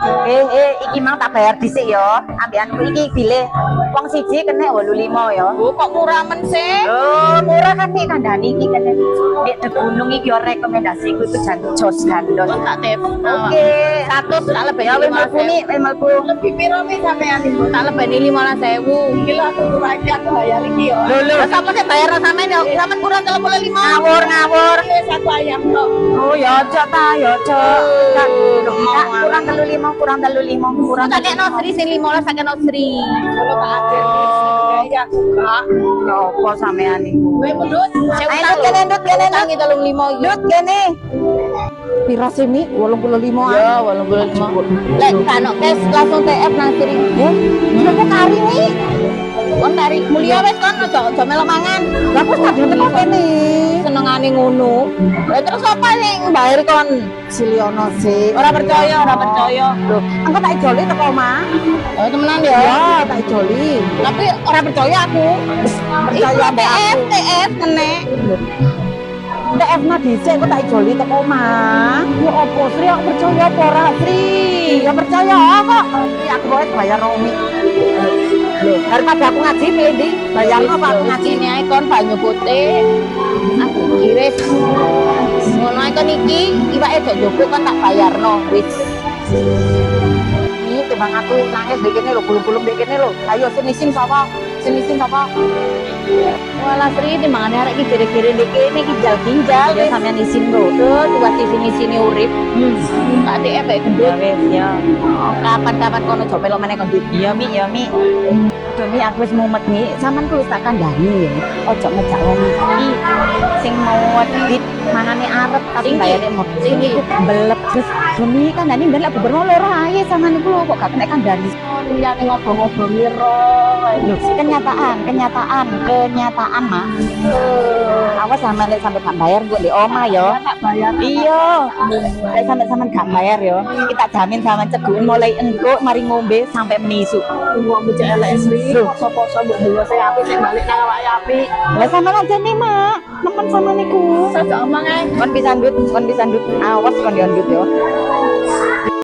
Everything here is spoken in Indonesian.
Iki mang tak bayar dhisik ya. Ambekanku iki bile wong siji kena 85 ya. Oh, kok murah men sih? Oh, murah kan iki kandhani iki kene. Nek de gunung iki yo rekomendasiku itu Jos Gandos. Kok tak tep. Oke, 100 tak lebih ya wis mlebu mi, Lebih piro mi sampean iku? Tak lebih 15.000. Gila aku kurang aku bayar iki yo. Lho. Sampe sing bayar sampean yo, sampean kurang 35. Ngawur. Wis satu ayam tok. Oh, ya aja ta, ya aja. Kan kurang 35, kurang 35, kurang. Tak kena Sri sing 15 tak kena Sri. Kalau tak akhir ya enggak. Ya apa sampean iku? Kowe mendut, Ayo kene ndut kene ndut. tangi 35 iki. Ndut kene. Pira sih mi? 85 Ya, 85. Lek kan cash langsung TF nang Sri. Ya, nopo kari mi? Kon tarik mulia wis kon aja melok mangan. Lah kok tak teko kene. Senengane ngono. Lah terus apa sing bayar kon? Siliono sih. Ora percaya. Loh, engko tak ijoli teko omah. Oh, temenan ya. Ya, tak ijoli. Tapi ora percaya aku. Percaya ambek aku. TF kene. TF na dhisik kok tak ijoli teko omah. Ya opo Sri aku percaya apa ora Sri? Ya percaya kok. Ya aku wae bayar Romi. Loh, daripada aku ngaji pilih ndi? Bayar apa aku ngaji? Ngajine ae kon banyu putih. Aku iris. Ngono ae kon iki iwake aja njupuk kon tak bayarno wis. Ini timbang aku nangis ndek kene lho, gulung-gulung ndek kene lho. Ayo sini sapa? Sini sapa? Walah Sri timbangane arek iki gere-gere ndek kene iki ginjal-ginjal. Ya sampean isin lho. Tuh, tugas di sini urip. Tak TF kayak gendut. Ya wis ya. Kapan-kapan kono coba lo meneh kon Ya mi. Aduh mi aku wis mumet mi. Sampean ku wis tak kandhani ya. Ojo ngejak wong iki sing mau dit mangane arep tapi Sing bayare mau. sing Sing iku belep terus demi kandhani ben lek gubernur loro ae sampean iku lho kok gak kena kandhani. liyane ngobong-ngobongi ro. Lho, kenyataan mah. Awas sampean lek sampe gak bayar gue di omah ya. Tak bayar. Iya. Lek sampean gak bayar ya. Kita jamin sampean ceguken mulai engko mari ngombe sampai menisu. Wong bocah elek Sri, poso-poso mbok dhewe sing apik sing balik nang awake apik. Lah sampean aja nih, Mak. Nemen sama niku. Saja omong ae. Kon bisa ndut. Awas kon yo ndut yo.